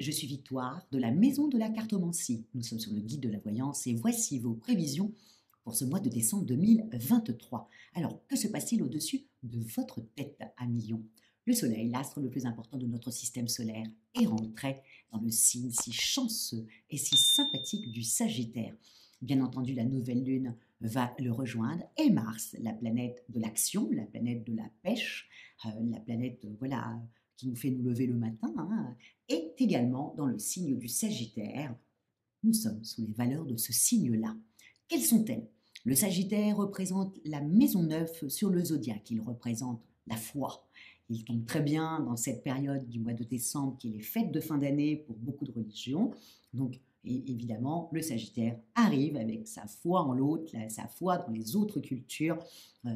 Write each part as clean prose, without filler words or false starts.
je suis Victoire de la Maison de la Cartomancie. Nous sommes sur le guide de la voyance et voici vos prévisions pour ce mois de décembre 2023. Alors, que se passe-t-il au-dessus de votre tête à millions? Le Soleil, l'astre le plus important de notre système solaire, est rentré dans le signe si chanceux et si sympathique du Sagittaire. Bien entendu, la nouvelle lune va le rejoindre et Mars, la planète de l'action, la planète de la pêche, la planète voilà qui nous fait nous lever le matin, hein, est également dans le signe du Sagittaire. Nous sommes sous les valeurs de ce signe-là. Quelles sont-elles? Le Sagittaire représente la maison 9 sur le zodiaque. Il représente la foi. Il tombe très bien dans cette période du mois de décembre qui est les fêtes de fin d'année pour beaucoup de religions. Donc, évidemment, le Sagittaire arrive avec sa foi en l'autre, sa foi dans les autres cultures.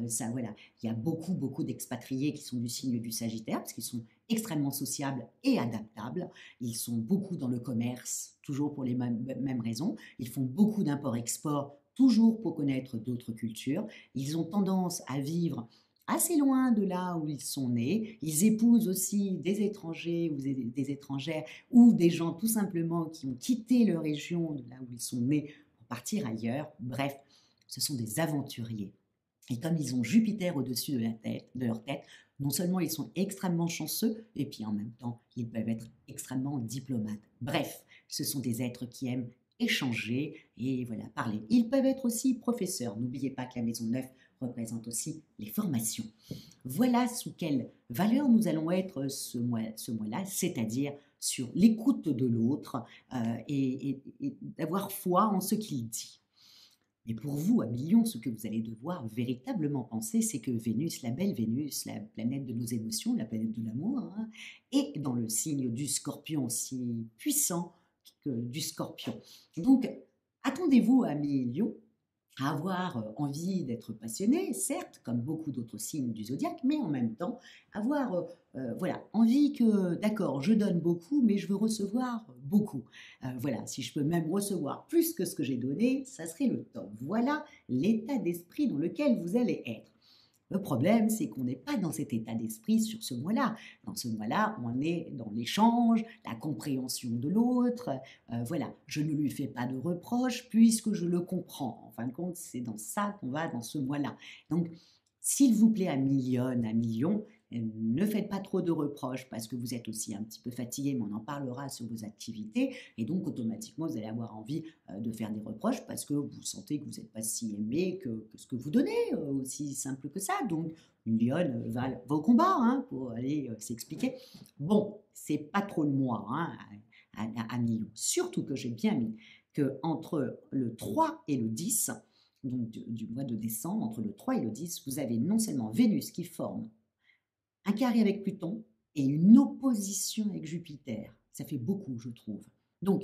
Ça, voilà. Il y a beaucoup d'expatriés qui sont du signe du Sagittaire parce qu'ils sont extrêmement sociables et adaptables. Ils sont beaucoup dans le commerce, toujours pour les mêmes raisons. Ils font beaucoup d'import-export, toujours pour connaître d'autres cultures. Ils ont tendance à vivre assez loin de là où ils sont nés. Ils épousent aussi des étrangers ou des étrangères ou des gens tout simplement qui ont quitté leur région de là où ils sont nés pour partir ailleurs. Bref, ce sont des aventuriers. Et comme ils ont Jupiter au-dessus de leur tête, non seulement ils sont extrêmement chanceux, et puis en même temps, ils peuvent être extrêmement diplomates. Bref, ce sont des êtres qui aiment échanger et voilà, parler. Ils peuvent être aussi professeurs. N'oubliez pas que la maison 9 représente aussi les formations. Voilà sous quelle valeur nous allons être ce mois-là, c'est-à-dire sur l'écoute de l'autre et d'avoir foi en ce qu'il dit. Mais pour vous, à millions, ce que vous allez devoir véritablement penser, c'est que Vénus, la belle Vénus, la planète de nos émotions, la planète de l'amour, hein, est dans le signe du Scorpion, si puissant que du Scorpion. Donc, attendez-vous à millions à avoir envie d'être passionné, certes, comme beaucoup d'autres signes du zodiaque, mais en même temps avoir voilà, envie que, d'accord, je donne beaucoup, mais je veux recevoir beaucoup. Voilà, si je peux même recevoir plus que ce que j'ai donné, ça serait le top. Voilà l'état d'esprit dans lequel vous allez être. Le problème, c'est qu'on n'est pas dans cet état d'esprit sur ce mois-là. Dans ce mois-là, on est dans l'échange, la compréhension de l'autre. Voilà, je ne lui fais pas de reproches puisque je le comprends. En fin de compte, c'est dans ça qu'on va dans ce mois-là. Donc, s'il vous plaît, à millions, ne faites pas trop de reproches parce que vous êtes aussi un petit peu fatigué, mais on en parlera sur vos activités. Et donc, automatiquement, vous allez avoir envie de faire des reproches parce que vous sentez que vous n'êtes pas si aimé que ce que vous donnez, aussi simple que ça. Donc, une lionne va au combat hein, pour aller s'expliquer. Bon, c'est pas trop le mois hein, à millions. Surtout que j'ai bien mis que entre le 3 et le 10, donc du mois de décembre, entre le 3 et le 10, vous avez non seulement Vénus qui forme un carré avec Pluton et une opposition avec Jupiter. Ça fait beaucoup, je trouve. Donc,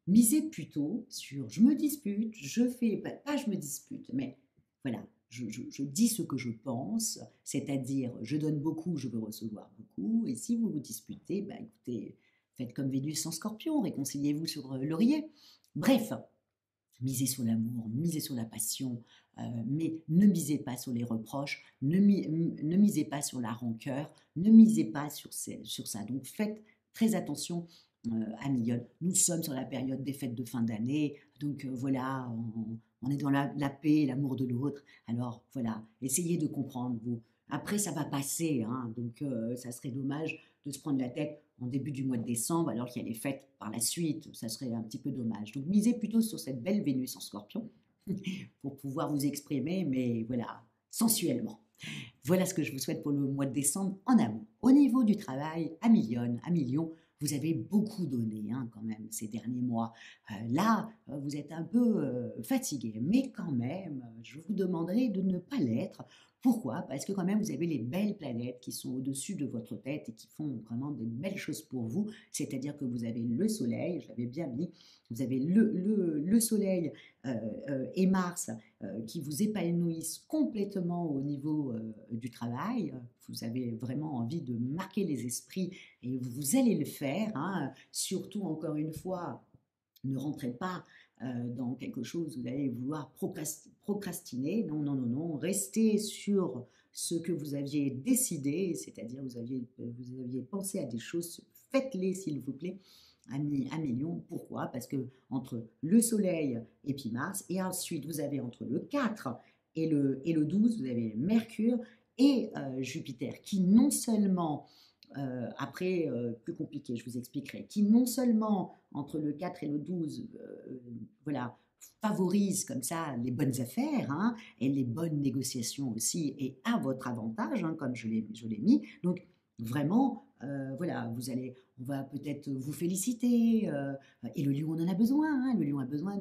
misez plutôt sur je me dispute, je fais, pas je me dispute, mais voilà, je dis ce que je pense, c'est-à-dire je donne beaucoup, je veux recevoir beaucoup, et si vous vous disputez, bah écoutez, faites comme Vénus en Scorpion, réconciliez-vous sur l'oreiller. Bref, misez sur l'amour, misez sur la passion, mais ne misez pas sur les reproches, ne misez pas sur la rancœur, ne misez pas sur ça. Donc faites très attention à Millionne. Nous sommes sur la période des fêtes de fin d'année, donc voilà, on est dans la paix, l'amour de l'autre. Alors voilà, essayez de comprendre vous. Après, ça va passer, hein, donc ça serait dommage de se prendre la tête en début du mois de décembre alors qu'il y a les fêtes par la suite. Ça serait un petit peu dommage. Donc misez plutôt sur cette belle Vénus en Scorpion pour pouvoir vous exprimer, mais voilà, sensuellement. Voilà ce que je vous souhaite pour le mois de décembre en amour. Au niveau du travail, à millions, vous avez beaucoup donné hein, quand même ces derniers mois. Là, vous êtes un peu fatigué, mais quand même, je vous demanderai de ne pas l'être. Pourquoi? Parce que quand même, vous avez les belles planètes qui sont au-dessus de votre tête et qui font vraiment de belles choses pour vous. C'est-à-dire que vous avez le Soleil, je l'avais bien mis, vous avez le Soleil et Mars qui vous épanouissent complètement au niveau du travail. Vous avez vraiment envie de marquer les esprits et vous allez le faire. Hein. Surtout, encore une fois, ne rentrez pas dans quelque chose où vous allez vouloir procrastiner. Non, non, non, non. Restez sur ce que vous aviez décidé, c'est-à-dire vous aviez pensé à des choses, faites-les s'il vous plaît. à million. Pourquoi? Parce que entre le Soleil et puis Mars, et ensuite vous avez entre le 4 et le 12, vous avez Mercure et Jupiter, qui non seulement, après, plus compliqué, je vous expliquerai, qui non seulement entre le 4 et le 12, voilà, favorise comme ça les bonnes affaires, hein, et les bonnes négociations aussi, et à votre avantage, hein, comme je l'ai mis. Donc vraiment, voilà, on va peut-être vous féliciter, et le lion, on en a besoin, hein, le lion a besoin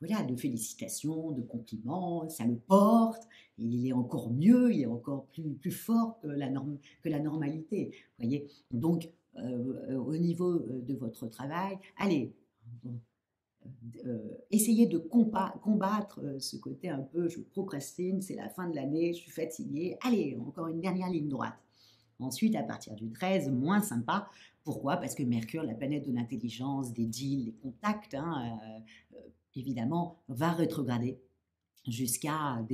voilà, de félicitations, de compliments, ça le porte, et il est encore mieux, il est encore plus fort que la normalité, voyez. Donc, au niveau de votre travail, allez, essayez de combattre ce côté un peu, je procrastine, c'est la fin de l'année, je suis fatiguée, allez, encore une dernière ligne droite. Ensuite, à partir du 13, moins sympa. Pourquoi? Parce que Mercure, la planète de l'intelligence, des deals, des contacts, hein, évidemment, va rétrograder jusqu'à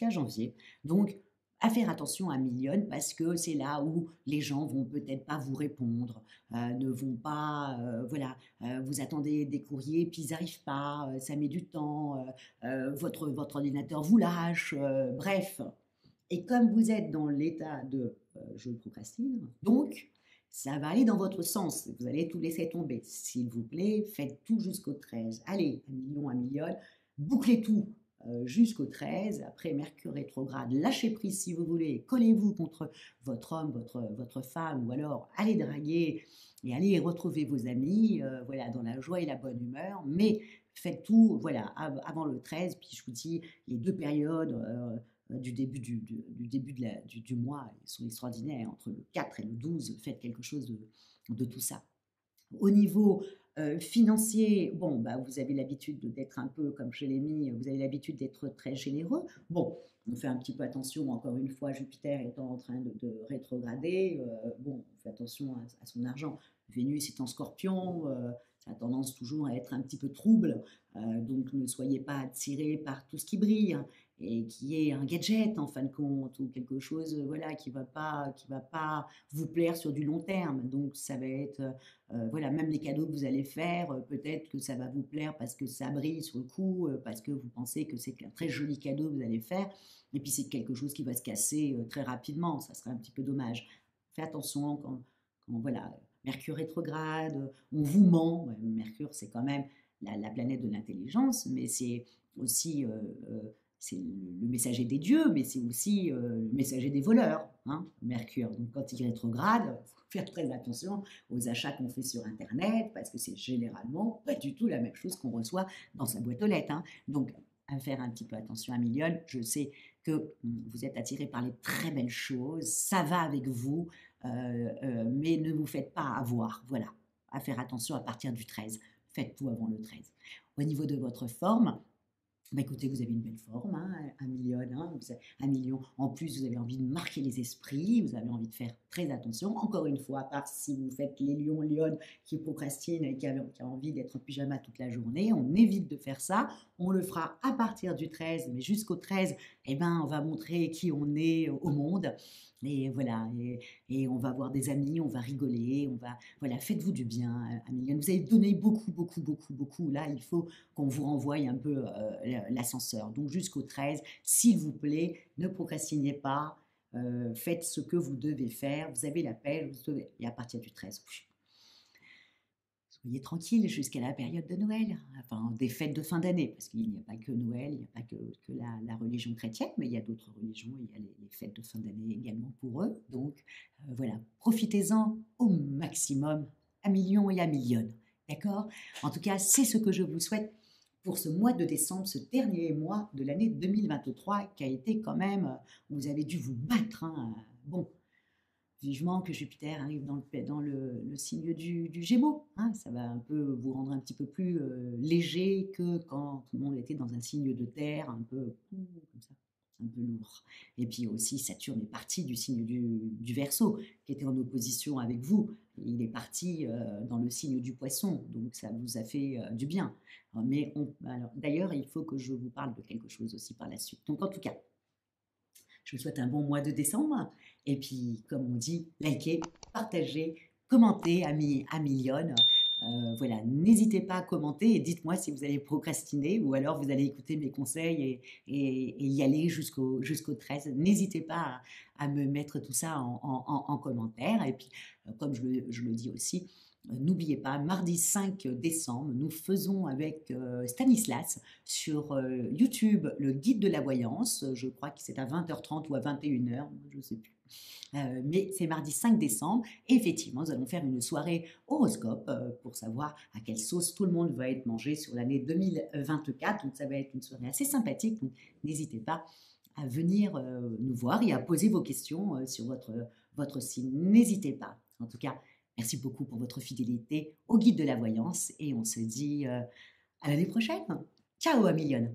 janvier. Donc, à faire attention à Million parce que c'est là où les gens vont peut-être pas vous répondre, ne vont pas, voilà, vous attendez des courriers puis ils n'arrivent pas, ça met du temps, votre ordinateur vous lâche, bref. Et comme vous êtes dans l'état de je procrastine, donc ça va aller dans votre sens. Vous allez tout laisser tomber. S'il vous plaît, faites tout jusqu'au 13. Allez, un million, bouclez tout jusqu'au 13. Après Mercure rétrograde, lâchez prise si vous voulez. Collez-vous contre votre homme, votre femme, ou alors allez draguer et allez retrouver vos amis, voilà, dans la joie et la bonne humeur. Mais faites tout, voilà, avant le 13. Puis je vous dis, les deux périodes du début du mois, ils sont extraordinaires. Entre le 4 et le 12, faites quelque chose de tout ça. Au niveau financier, bon, bah, vous avez l'habitude d'être un peu, comme je l'ai mis, vous avez l'habitude d'être très généreux. Bon, on fait un petit peu attention, encore une fois, Jupiter étant en train de rétrograder. Bon, on fait attention à son argent. Vénus est en scorpion, ça a tendance toujours à être un petit peu trouble. Donc ne soyez pas attirés par tout ce qui brille, hein, et qui est un gadget en fin de compte, ou quelque chose, voilà, qui va pas vous plaire sur du long terme. Donc ça va être, voilà, même les cadeaux que vous allez faire, peut-être que ça va vous plaire parce que ça brille sur le coup, parce que vous pensez que c'est un très joli cadeau que vous allez faire, et puis c'est quelque chose qui va se casser très rapidement, ça serait un petit peu dommage. Faites attention quand voilà, Mercure rétrograde, on vous ment. Ouais, Mercure, c'est quand même la planète de l'intelligence, mais c'est aussi c'est le messager des dieux, mais c'est aussi le messager des voleurs, hein, Mercure. Donc quand il rétrograde, il faut faire très attention aux achats qu'on fait sur Internet, parce que c'est généralement pas du tout la même chose qu'on reçoit dans sa boîte aux lettres, hein. Donc à faire un petit peu attention à Million. Je sais que vous êtes attiré par les très belles choses, ça va avec vous, mais ne vous faites pas avoir. Voilà, à faire attention à partir du 13. Faites tout avant le 13. Au niveau de votre forme, bah écoutez, vous avez une belle forme, hein, un million, hein, un million. En plus, vous avez envie de marquer les esprits, vous avez envie de faire très attention. Encore une fois, à part si vous faites les lions, lionnes qui procrastinent et qui a envie d'être en pyjama toute la journée, on évite de faire ça. On le fera à partir du 13, mais jusqu'au 13, eh ben, on va montrer qui on est au monde. Et voilà, et on va voir des amis, on va rigoler, voilà, faites-vous du bien, Améliane. Vous avez donné beaucoup, beaucoup, beaucoup, beaucoup. Là, il faut qu'on vous renvoie un peu l'ascenseur. Donc jusqu'au 13, s'il vous plaît, ne procrastinez pas, faites ce que vous devez faire. Vous avez l'appel, et à partir du 13, soyez tranquille jusqu'à la période de Noël, enfin des fêtes de fin d'année, parce qu'il n'y a pas que Noël, il n'y a pas que la religion chrétienne, mais il y a d'autres religions, il y a les fêtes de fin d'année également pour eux. Donc voilà, profitez-en au maximum, à millions et à millions. D'accord? En tout cas, c'est ce que je vous souhaite pour ce mois de décembre, ce dernier mois de l'année 2023, qui a été quand même, vous avez dû vous battre, hein. Bon, vivement que Jupiter arrive dans le signe du Gémeaux, hein. Ça va un peu vous rendre un petit peu plus léger que quand tout le monde était dans un signe de terre, un peu comme ça, un peu lourd. Et puis aussi, Saturne est parti du signe du Verseau, qui était en opposition avec vous. Il est parti dans le signe du Poisson, donc ça vous a fait du bien. Mais d'ailleurs, il faut que je vous parle de quelque chose aussi par la suite. Donc en tout cas, je vous souhaite un bon mois de décembre. Et puis, comme on dit, likez, partagez, commentez à million. Voilà, n'hésitez pas à commenter et dites-moi si vous allez procrastiner ou alors vous allez écouter mes conseils et y aller jusqu'au 13. N'hésitez pas à me mettre tout ça en commentaire. Et puis, comme je le dis aussi, n'oubliez pas, mardi 5 décembre, nous faisons avec Stanislas sur YouTube le guide de la voyance. Je crois que c'est à 20h30 ou à 21h, je ne sais plus. Mais c'est mardi 5 décembre. Et effectivement, nous allons faire une soirée horoscope pour savoir à quelle sauce tout le monde va être mangé sur l'année 2024. Donc, ça va être une soirée assez sympathique. Donc, n'hésitez pas à venir nous voir et à poser vos questions sur votre signe. N'hésitez pas. En tout cas, merci beaucoup pour votre fidélité au guide de la voyance et on se dit à l'année prochaine. Ciao, à Lion.